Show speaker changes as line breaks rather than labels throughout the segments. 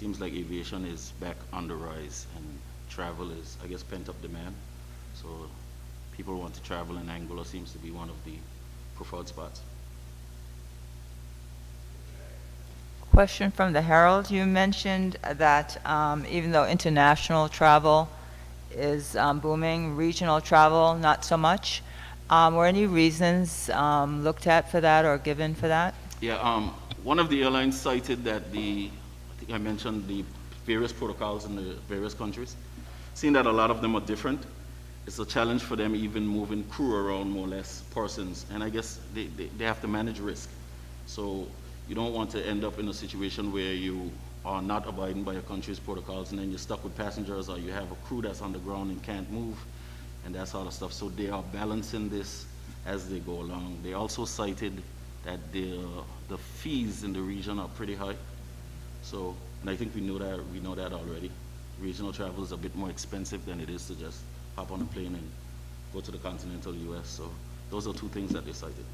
seems like aviation is back on the rise, and travel is, I guess, pent-up demand. So people want to travel, and Anguilla seems to be one of the preferred spots.
Question from the Herald. You mentioned that even though international travel is booming, regional travel not so much. Were any reasons looked at for that or given for that?
Yeah, one of the airlines cited that I think I mentioned the various protocols in the various countries. Seeing that a lot of them are different, it's a challenge for them even moving crew around, more or less, persons. And I guess they have to manage risk. So you don't want to end up in a situation where you are not abiding by your country's protocols, and then you're stuck with passengers, or you have a crew that's on the ground and can't move, and that sort of stuff. So they are balancing this as they go along. They also cited that the fees in the region are pretty high. So, and I think we know that already. Regional travel is a bit more expensive than it is to just hop on a plane and go to the continental US. So those are two things that they cited.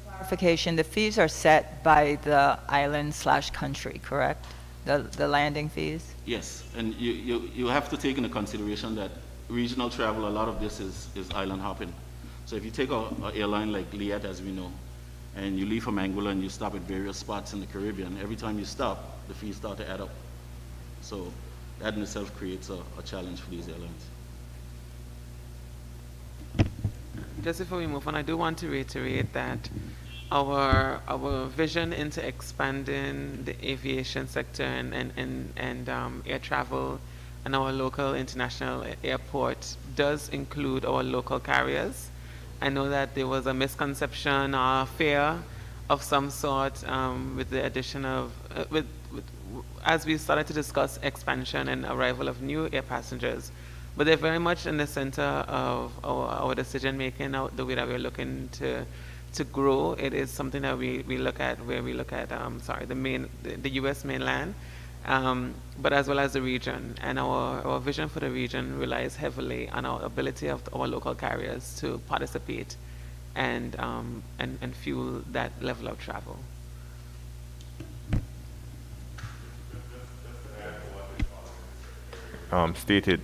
Clarification, the fees are set by the island/country, correct? The landing fees?
Yes, and you have to take into consideration that regional travel, a lot of this is island hopping. So if you take an airline like Liat, as we know, and you leave from Anguilla and you stop at various spots in the Caribbean, every time you stop, the fees start to add up. So that in itself creates a challenge for these airlines.
Just before we move on, I do want to reiterate that our vision into expanding the aviation sector and air travel and our local international airport does include our local carriers. I know that there was a misconception or fear of some sort with the addition of, as we started to discuss expansion and arrival of new air passengers. But they're very much in the center of our decision making, the way that we're looking to grow. It is something that we look at, where we look at the US mainland, but as well as the region. And our vision for the region relies heavily on our ability of our local carriers to participate and fuel that level of travel.
Stated,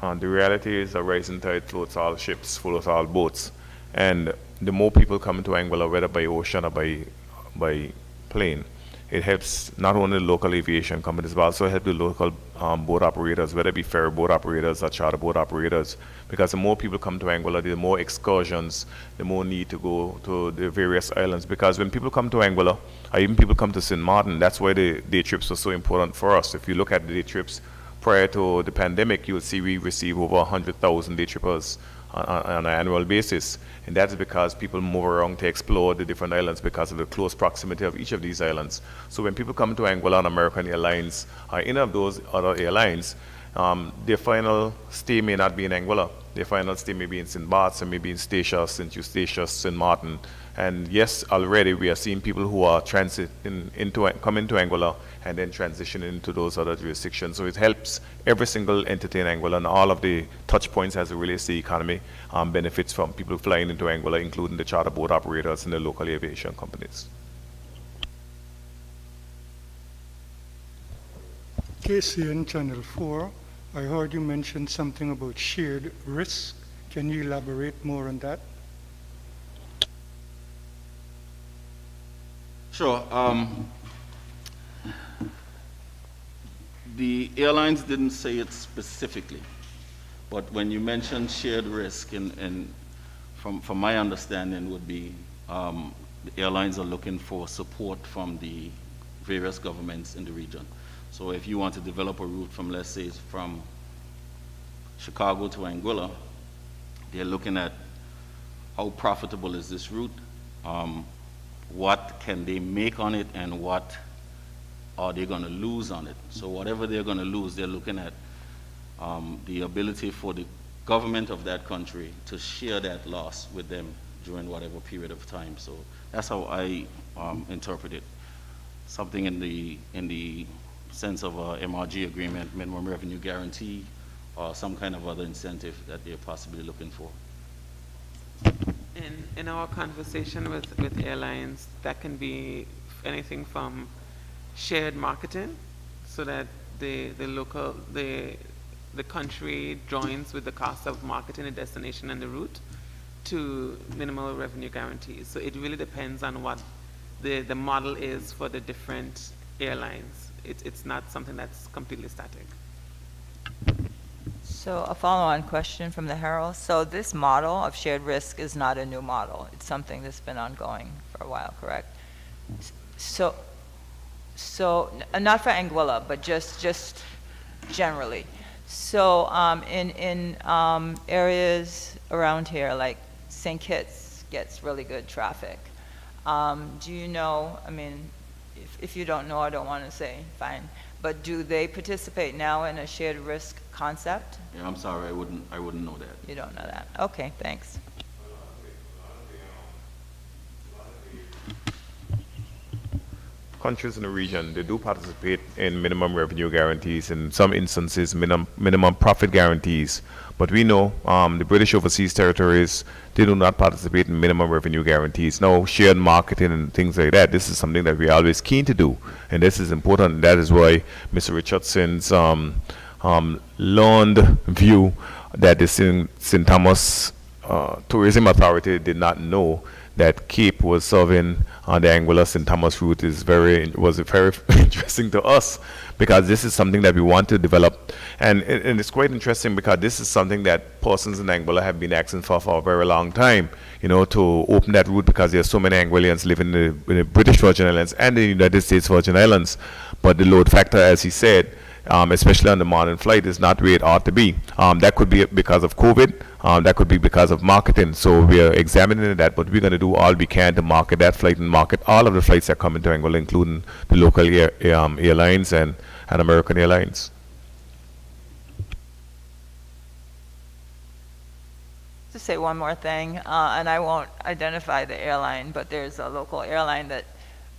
the reality is a rising tide floats all ships, floats all boats. And the more people come to Anguilla, whether by ocean or by plane, it helps not only the local aviation companies, but also help the local boat operators, whether it be ferry boat operators or charter boat operators. Because the more people come to Anguilla, the more excursions, the more need to go to the various islands. Because when people come to Anguilla, or even people come to St. Martin, that's why the day trips are so important for us. If you look at the day trips prior to the pandemic, you'll see we receive over 100,000 day trippers on an annual basis, and that's because people move around to explore the different islands because of the close proximity of each of these islands. So when people come to Anguilla on American Airlines or any of those other airlines, their final stay may not be in Anguilla. Their final stay may be in St. Bart's, and maybe in Statia, St. Eustatius, St. Martin. And yes, already we are seeing people who are come into Anguilla and then transition into those other jurisdictions. So it helps every single entity in Anguilla, and all of the touch points as it relates to the economy benefits from people flying into Anguilla, including the charter boat operators and the local aviation companies.
KCN Channel 4, I heard you mention something about shared risk. Can you elaborate more on that?
Sure. The airlines didn't say it specifically, but when you mentioned shared risk, and from my understanding would be the airlines are looking for support from the various governments in the region. So if you want to develop a route from, let's say, from Chicago to Anguilla, they're looking at how profitable is this route, what can they make on it, and what are they going to lose on it. So whatever they're going to lose, they're looking at the ability for the government of that country to share that loss with them during whatever period of time. So that's how I interpret it. Something in the sense of a MRG agreement, minimum revenue guarantee, or some kind of other incentive that they're possibly looking for.
In our conversation with airlines, that can be anything from shared marketing, so that the country joins with the cost of marketing the destination and the route, to minimal revenue guarantees. So it really depends on what the model is for the different airlines. It's not something that's completely static.
So a follow-on question from the Herald. So this model of shared risk is not a new model. It's something that's been ongoing for a while, correct? So not for Anguilla, but just generally. So in areas around here, like St. Kitts gets really good traffic. Do you know, I mean, if you don't know, I don't want to say, fine. But do they participate now in a shared risk concept?
Yeah, I'm sorry, I wouldn't know that.
You don't know that. Okay, thanks.
Countries in the region, they do participate in minimum revenue guarantees, in some instances minimum profit guarantees. But we know the British overseas territories, they do not participate in minimum revenue guarantees. No shared marketing and things like that. This is something that we're always keen to do, and this is important. That is why Mr. Richardson's learned view that the St. Thomas Tourism Authority did not know that Cape was serving on the Anguilla St. Thomas route was very interesting to us, because this is something that we want to develop, and it's quite interesting because this is something that persons in Anguilla have been asking for a very long time, you know, to open that route, because there are so many Anguillians living in the British Virgin Islands and the United States Virgin Islands, but the load factor, as he said, especially on the morning flight, is not where it ought to be. That could be because of COVID. That could be because of marketing. So we are examining that, but we're going to do all we can to market that flight and market all of the flights that come into Anguilla, including the local airlines and American Airlines.
To say one more thing, and I won't identify the airline, but there's a local airline that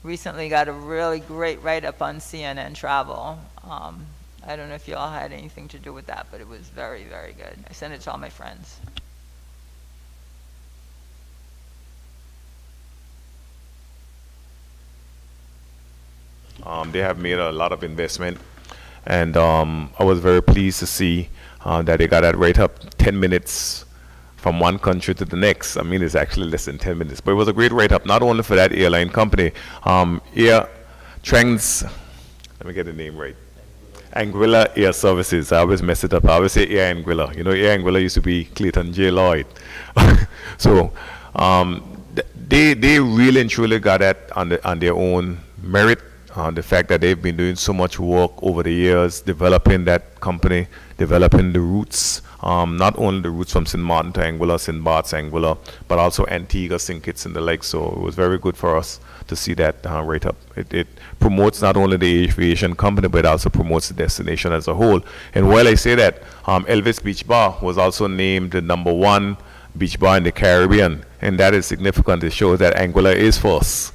recently got a really great write-up on CNN Travel. I don't know if you all had anything to do with that, but it was very, very good. I sent it to all my friends.
They have made a lot of investment, and I was very pleased to see that they got that right up 10 minutes from one country to the next. I mean, it's actually less than 10 minutes, but it was a great write-up, not only for that airline company. Let me get the name right. Anguilla Air Services. I always mess it up. I always say Air Anguilla. You know, Air Anguilla used to be Clayton J. Lloyd. So they really and truly got that on their own merit. The fact that they've been doing so much work over the years, developing that company, developing the routes, not only the routes from St. Martin to Anguilla, St. Bart's, Anguilla, but also Antigua, St. Kitts, and the like. So it was very good for us to see that right up. It promotes not only the aviation company, but it also promotes the destination as a whole. And while I say that, Elvis Beach Bar was also named the #1 beach bar in the Caribbean, and that is significant. It shows that Anguilla is first.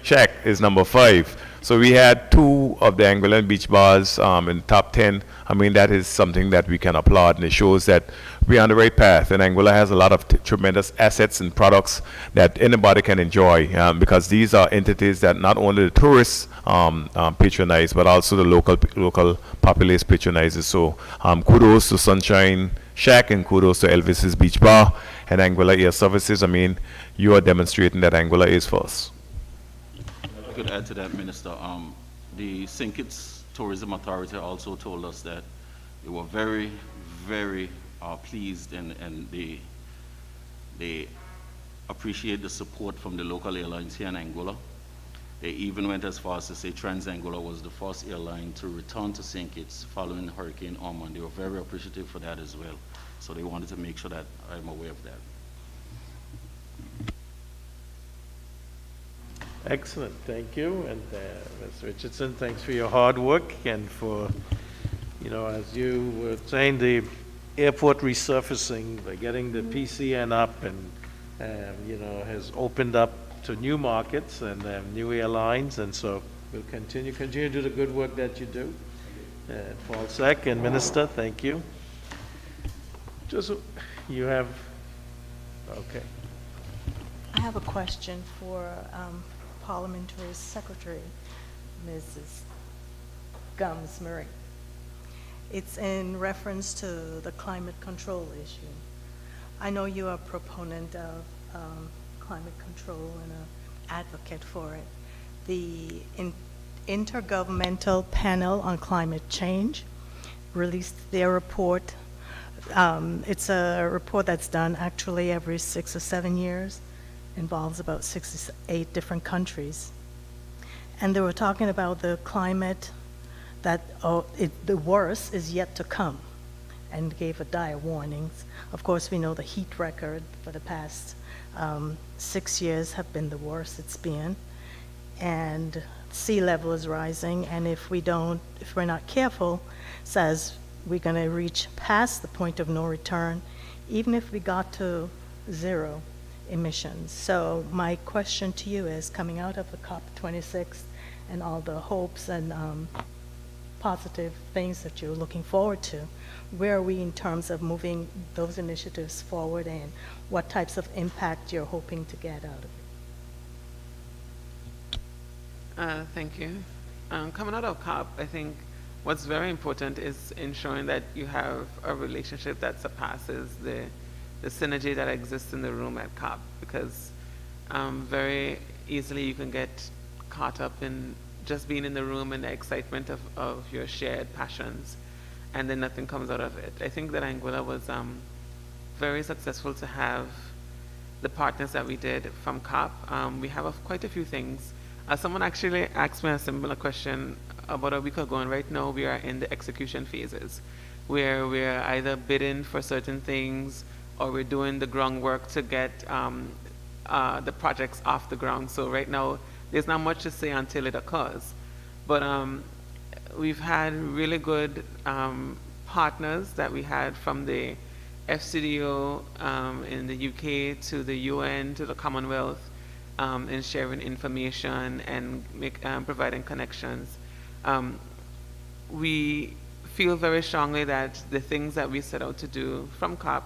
Check is #5. So we had 2 of the Anguillan beach bars in the top 10. I mean, that is something that we can applaud, and it shows that we're on the right path. And Anguilla has a lot of tremendous assets and products that anybody can enjoy, because these are entities that not only the tourists patronize, but also the local populace patronizes. So kudos to Sunshine Shack, and kudos to Elvis's Beach Bar and Anguilla Air Services. I mean, you are demonstrating that Anguilla is first.
If I could add to that, Minister, the St. Kitts Tourism Authority also told us that they were very, very pleased, and they appreciate the support from the local airlines here in Anguilla. They even went as far as to say Trans-Anguilla was the first airline to return to St. Kitts following Hurricane Irma, and they were very appreciative for that as well. So they wanted to make sure that I'm aware of that.
Excellent, thank you. And Ms. Richardson, thanks for your hard work, and for, you know, as you were saying, the airport resurfacing, by getting the PCN up, and, you know, has opened up to new markets and new airlines, and so we'll continue to do the good work that you do. Paul Sec and Minister, thank you. Just, you have, okay.
I have a question for Parliamentary Secretary, Mrs. Gums Marie. It's in reference to the climate control issue. I know you're a proponent of climate control and an advocate for it. The Intergovernmental Panel on Climate Change released their report. It's a report that's done actually every 6 or 7 years, involves about 68 different countries. And they were talking about the climate that the worst is yet to come, and gave a dire warnings. Of course, we know the heat record for the past 6 years have been the worst it's been, and sea level is rising, and if we're not careful, says we're going to reach past the point of no return, even if we got to zero emissions. So my question to you is, coming out of the COP26 and all the hopes and positive things that you're looking forward to, where are we in terms of moving those initiatives forward, and what types of impact you're hoping to get out of it?
Thank you. Coming out of COP, I think what's very important is ensuring that you have a relationship that surpasses the synergy that exists in the room at COP, because very easily you can get caught up in just being in the room and the excitement of your shared passions, and then nothing comes out of it. I think that Anguilla was very successful to have the partners that we did from COP. We have quite a few things. Someone actually asked me a similar question about a week ago, and right now we are in the execution phases, where we're either bidding for certain things or we're doing the groundwork to get the projects off the ground. So right now, there's not much to say until it occurs. But we've had really good partners that we had, from the FCDO in the UK to the UN to the Commonwealth, in sharing information and providing connections. We feel very strongly that the things that we set out to do from COP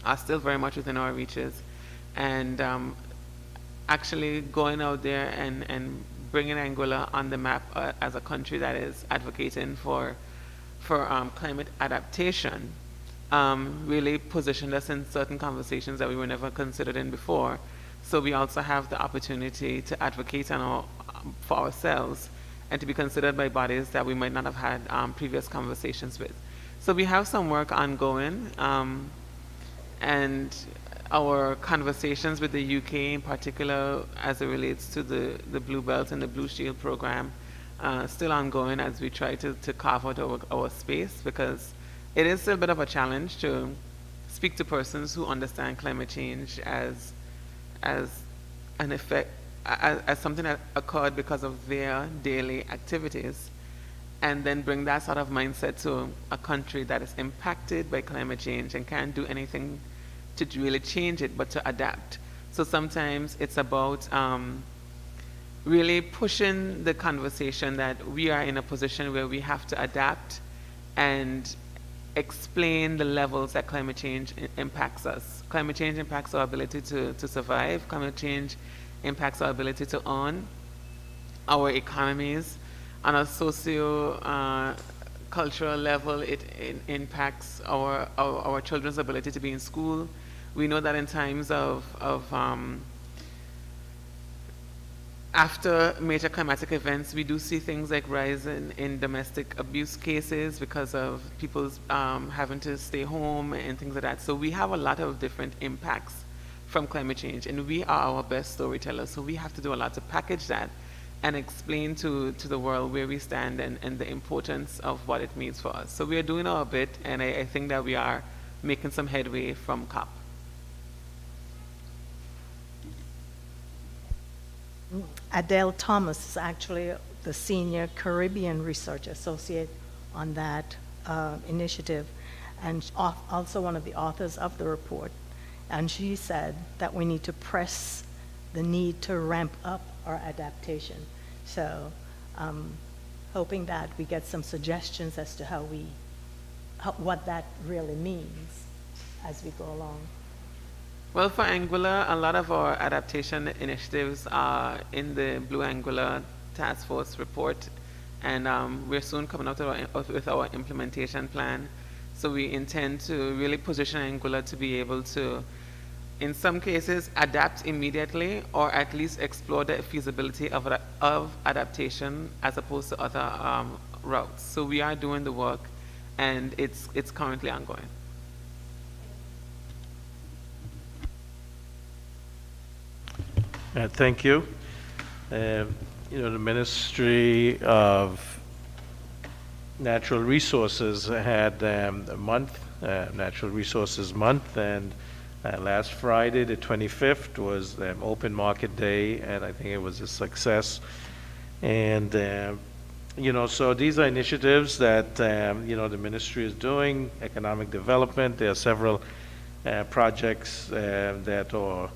are still very much within our reaches, and actually going out there and bringing Anguilla on the map as a country that is advocating for climate adaptation really positioned us in certain conversations that we were never considered in before. So we also have the opportunity to advocate for ourselves and to be considered by bodies that we might not have had previous conversations with. So we have some work ongoing, and our conversations with the UK in particular, as it relates to the Blue Belt and the Blue Shield program, still ongoing as we try to carve out our space, because it is still a bit of a challenge to speak to persons who understand climate change as an effect, as something that occurred because of their daily activities, and then bring that sort of mindset to a country that is impacted by climate change and can't do anything to really change it, but to adapt. So sometimes it's about really pushing the conversation that we are in a position where we have to adapt and explain the levels that climate change impacts us. Climate change impacts our ability to survive. Climate change impacts our ability to earn, our economies. On a socio-cultural level, it impacts our children's ability to be in school. We know that in times of after major climatic events, we do see things like rise in domestic abuse cases because of people's having to stay home and things like that. So we have a lot of different impacts from climate change, and we are our best storytellers. So we have to do a lot to package that and explain to the world where we stand and the importance of what it means for us. So we are doing our bit, and I think that we are making some headway from COP.
Adele Thomas is actually the Senior Caribbean Research Associate on that initiative, and also one of the authors of the report. And she said that we need to press the need to ramp up our adaptation. So hoping that we get some suggestions as to what that really means as we go along.
Well, for Anguilla, a lot of our adaptation initiatives are in the Blue Anguilla Task Force report, and we're soon coming out with our implementation plan. So we intend to really position Anguilla to be able to, in some cases, adapt immediately, or at least explore the feasibility of adaptation as opposed to other routes. So we are doing the work, and it's currently ongoing.
Thank you. The Ministry of Natural Resources had a month, Natural Resources Month, and last Friday, the 25th, was Open Market Day, and I think it was a success. And, so these are initiatives that, the ministry is doing, economic development. There are several projects that are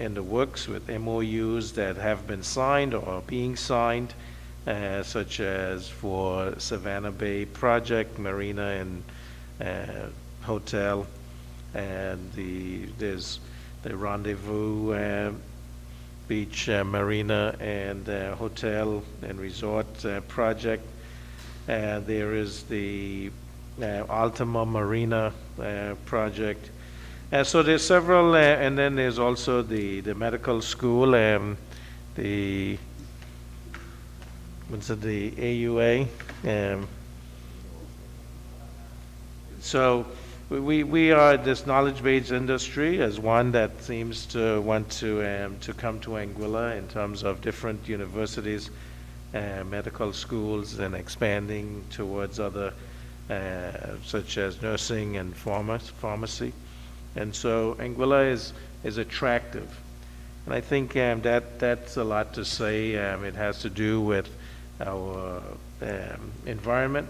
in the works with MOUs that have been signed or are being signed, such as for Savannah Bay Project, Marina and Hotel, and there's the Rendezvous Beach Marina and Hotel and Resort Project. There is the Altima Marina project. So there's several, and then there's also the medical school, the AUA. So we are, this knowledge-based industry as one that seems to want to come to Anguilla in terms of different universities, medical schools, and expanding towards other, such as nursing and pharmacy. And so Anguilla is attractive. And I think that's a lot to say. It has to do with our environment,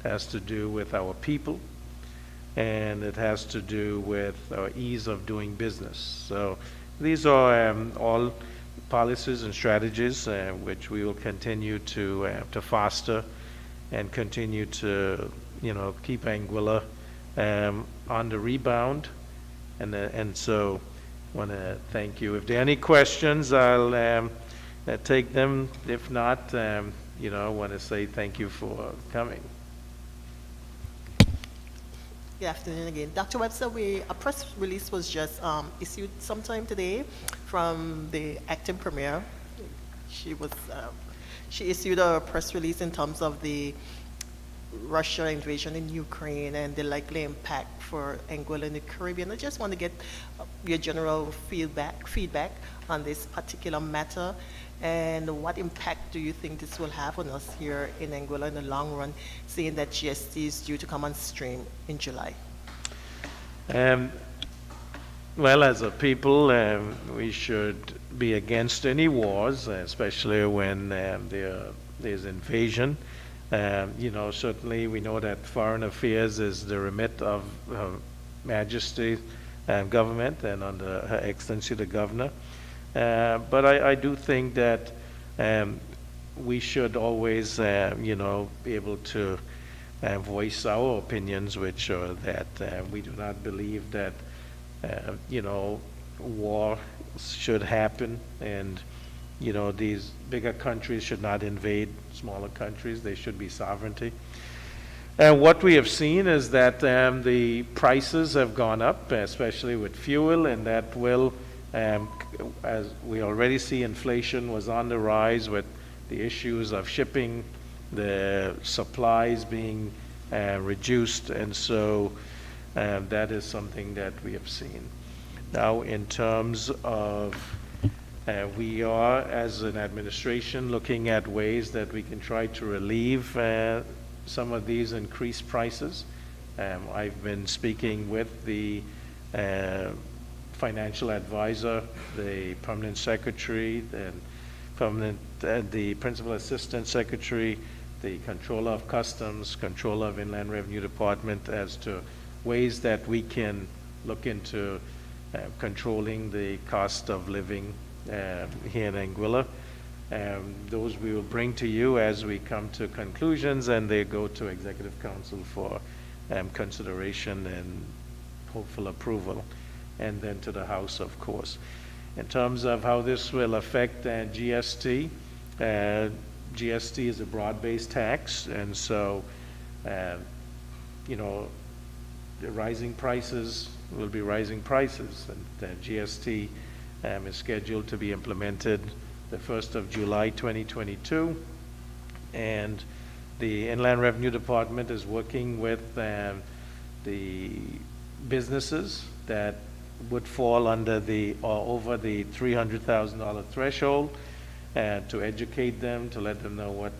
it has to do with our people, and it has to do with our ease of doing business. So these are all policies and strategies which we will continue to foster and continue to keep Anguilla on the rebound. And so I want to thank you. If there are any questions, I'll take them. If not, I want to say thank you for coming.
Good afternoon again. Dr. Webster, a press release was just issued sometime today from the acting premier. She issued a press release in terms of the Russia invasion in Ukraine and the likely impact for Anguilla in the Caribbean. I just want to get your general feedback on this particular matter, and what impact do you think this will have on us here in Anguilla in the long run, seeing that GST is due to come on stream in July?
Well, as a people, we should be against any wars, especially when there's invasion. Certainly we know that foreign affairs is the remit of Her Majesty government and under Her Excellency the Governor. But I do think that we should always, be able to voice our opinions, which are that we do not believe that, war should happen, and these bigger countries should not invade smaller countries. They should be sovereignty. And what we have seen is that the prices have gone up, especially with fuel, and that will, as we already see, inflation was on the rise with the issues of shipping, the supplies being reduced, and so that is something that we have seen. Now, in terms of we are, as an administration, looking at ways that we can try to relieve some of these increased prices. I've been speaking with the financial advisor, the permanent secretary, the principal assistant secretary, the controller of customs, controller of Inland Revenue Department, as to ways that we can look into controlling the cost of living here in Anguilla. Those we will bring to you as we come to conclusions, and they go to Executive Council for consideration and hopeful approval. and then to the House, of course. In terms of how this will affect GST, GST is a broad-based tax, and so, you know, the rising prices will be rising prices, and GST is scheduled to be implemented the 1st of July 2022, and the Inland Revenue Department is working with the businesses that would fall under the or over the $300,000 threshold, to educate them, to let them know what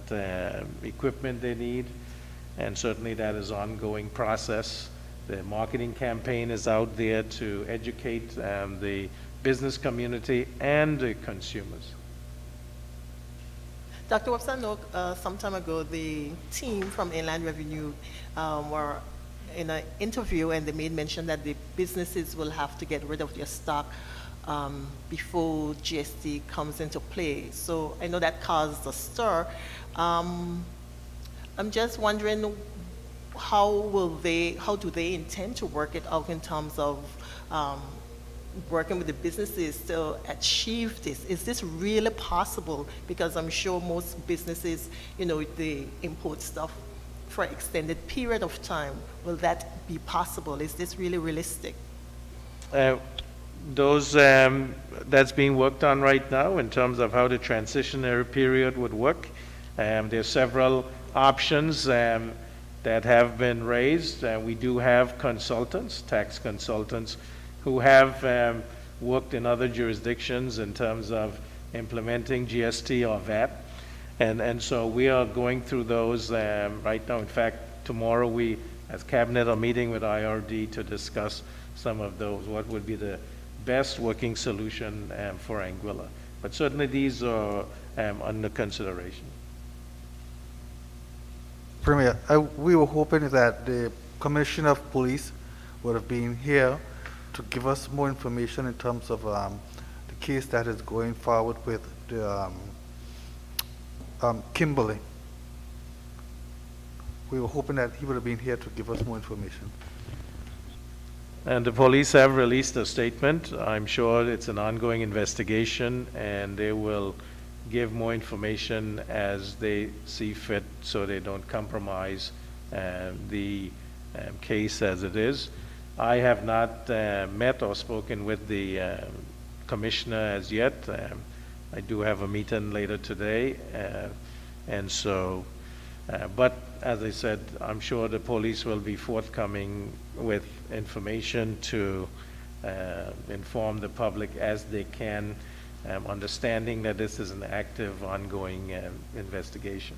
equipment they need, and certainly that is an ongoing process. The marketing campaign is out there to educate the business community and the consumers.
Dr. Webster, I know some time ago the team from Inland Revenue were in an interview, and they made mention that the businesses will have to get rid of their stock before GST comes into play. So I know that caused a stir. I'm just wondering, how do they intend to work it out in terms of working with the businesses to achieve this? Is this really possible? Because I'm sure most businesses, you know, they import stuff for an extended period of time. Will that be possible? Is this really realistic?
That's being worked on right now in terms of how the transitionary period would work. There are several options that have been raised. We do have consultants, tax consultants, who have worked in other jurisdictions in terms of implementing GST or VAT. And so we are going through those right now. In fact, tomorrow we, as Cabinet, are meeting with IRD to discuss some of those, what would be the best working solution for Anguilla. But certainly these are under consideration.
Premier, we were hoping that the Commissioner of Police would have been here to give us more information in terms of the case that is going forward with the Kimberly. We were hoping that he would have been here to give us more information.
And the police have released a statement. I'm sure it's an ongoing investigation, and they will give more information as they see fit, so they don't compromise the case as it is. I have not met or spoken with the commissioner as yet. I do have a meeting later today, and so, but as I said, I'm sure the police will be forthcoming with information to inform the public as they can, understanding that this is an active, ongoing investigation.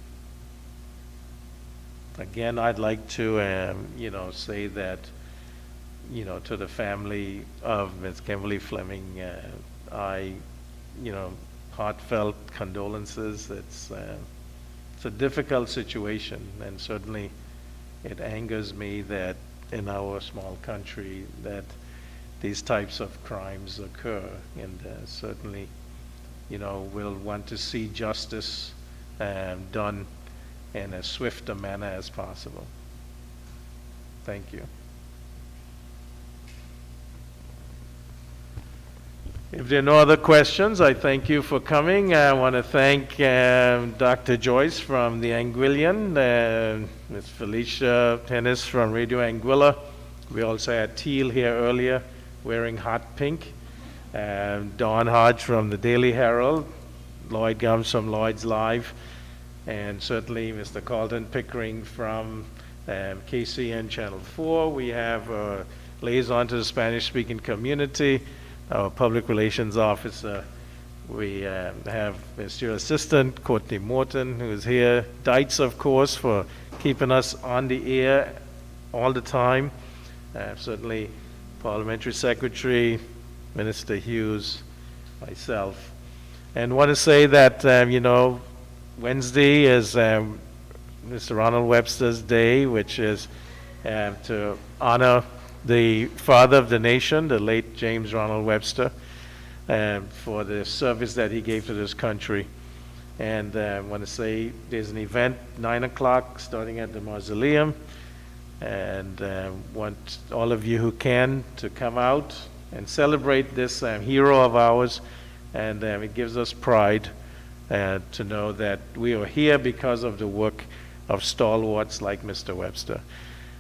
Again, I'd like to, you know, say that, you know, to the family of Ms. Kimberly Fleming, I, you know, heartfelt condolences. It's a difficult situation, and certainly it angers me that in our small country that these types of crimes occur, and certainly, you know, we'll want to see justice done in as swift a manner as possible. Thank you. If there are no other questions, I thank you for coming. I want to thank Dr. Joyce from the Anguillian, Ms. Felicia Tennis from Radio Anguilla. We also had Teal here earlier wearing hot pink. Don Hodge from the Daily Herald, Lloyd Gums from Lloyd's Live, and certainly Mr. Carlton Pickering from KCN Channel 4. We have a liaison to the Spanish-speaking community, our public relations officer. We have Mr. Assistant Courtney Morton, who is here. Dites, of course, for keeping us on the air all the time. Certainly Parliamentary Secretary, Minister Hughes, myself. And want to say that, you know, Wednesday is Mr. Ronald Webster's Day, which is to honor the father of the nation, the late James Ronald Webster, for the service that he gave to this country. And I want to say there's an event, 9 o'clock, starting at the mausoleum, and want all of you who can to come out celebrate this hero of ours, and it gives us pride to know that we are here because of the work of stalwarts like Mr. Webster.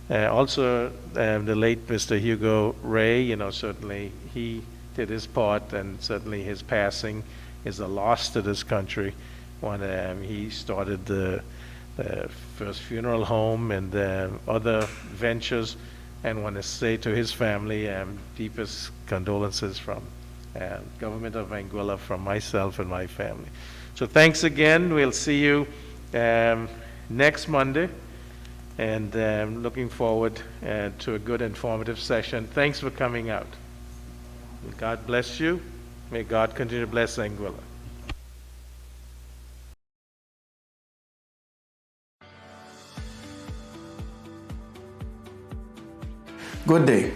Also, the late Mr. Hugo Ray, certainly he did his part, and certainly his passing is a loss to this country when he started the first funeral home and other ventures. And want to say to his family, deepest condolences from government of Anguilla, from myself and my family. So thanks again. We'll see you next Monday, and looking forward to a good informative session. Thanks for coming out. God bless you. May God continue to bless Anguilla.
Good day.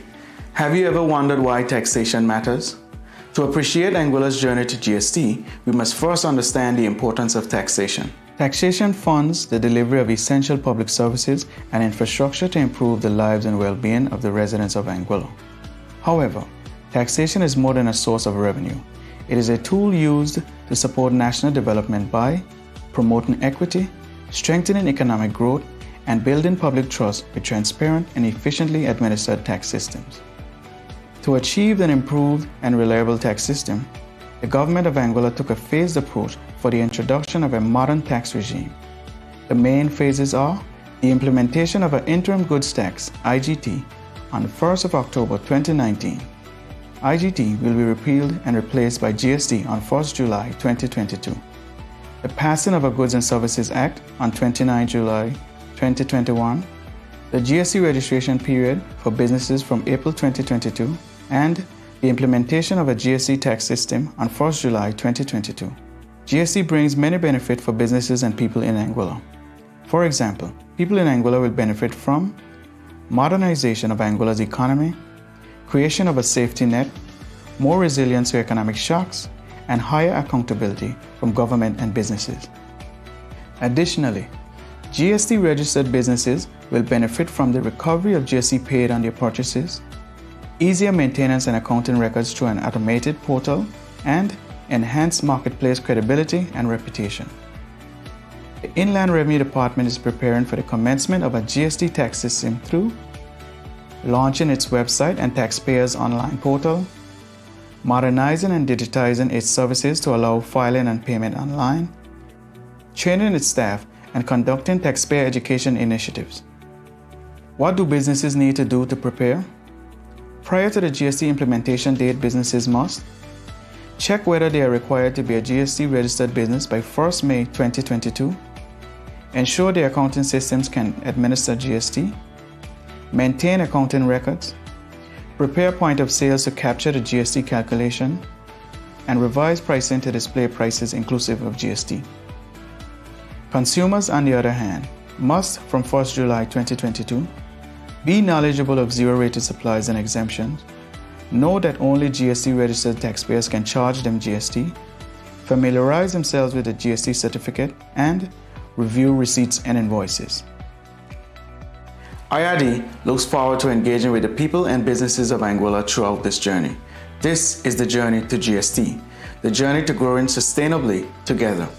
Have you ever wondered why taxation matters? To appreciate Anguilla's journey to GST, we must first understand the importance of taxation. Taxation funds the delivery of essential public services and infrastructure to improve the lives and well-being of the residents of Anguilla. However, taxation is more than a source of revenue. It is a tool used to support national development by promoting equity, strengthening economic growth, and building public trust with transparent and efficiently administered tax systems. To achieve an improved and reliable tax system, the government of Anguilla took a phased approach for the introduction of a modern tax regime. The main phases are the implementation of an interim goods tax, IGT, on the 1st of October 2019. IGT will be repealed and replaced by GST on 1st July 2022. The passing of a Goods and Services Act on 29 July 2021, the GST registration period for businesses from April 2022, and the implementation of a GST tax system on 1st July 2022. GST brings many benefits for businesses and people in Anguilla. For example, people in Anguilla will benefit from modernization of Anguilla's economy, creation of a safety net, more resilience to economic shocks, and higher accountability from government and businesses. Additionally, GST-registered businesses will benefit from the recovery of GST paid on their purchases, easier maintenance and accounting records through an automated portal, and enhanced marketplace credibility and reputation. The Inland Revenue Department is preparing for the commencement of a GST tax system through launching its website and taxpayers' online portal, modernizing and digitizing its services to allow filing and payment online, training its staff, and conducting taxpayer education initiatives. What do businesses need to do to prepare? Prior to the GST implementation date, businesses must check whether they are required to be a GST-registered business by 1st May 2022, ensure their accounting systems can administer GST, maintain accounting records, prepare point of sales to capture the GST calculation, and revise pricing to display prices inclusive of GST. Consumers, on the other hand, must, from 1st July 2022, be knowledgeable of zero-rated supplies and exemptions, know that only GST-registered taxpayers can charge them GST, familiarize themselves with the GST certificate, and review receipts and invoices. IRD looks forward to engaging with the people and businesses of Anguilla throughout this journey. This is the journey to GST, the journey to growing sustainably together.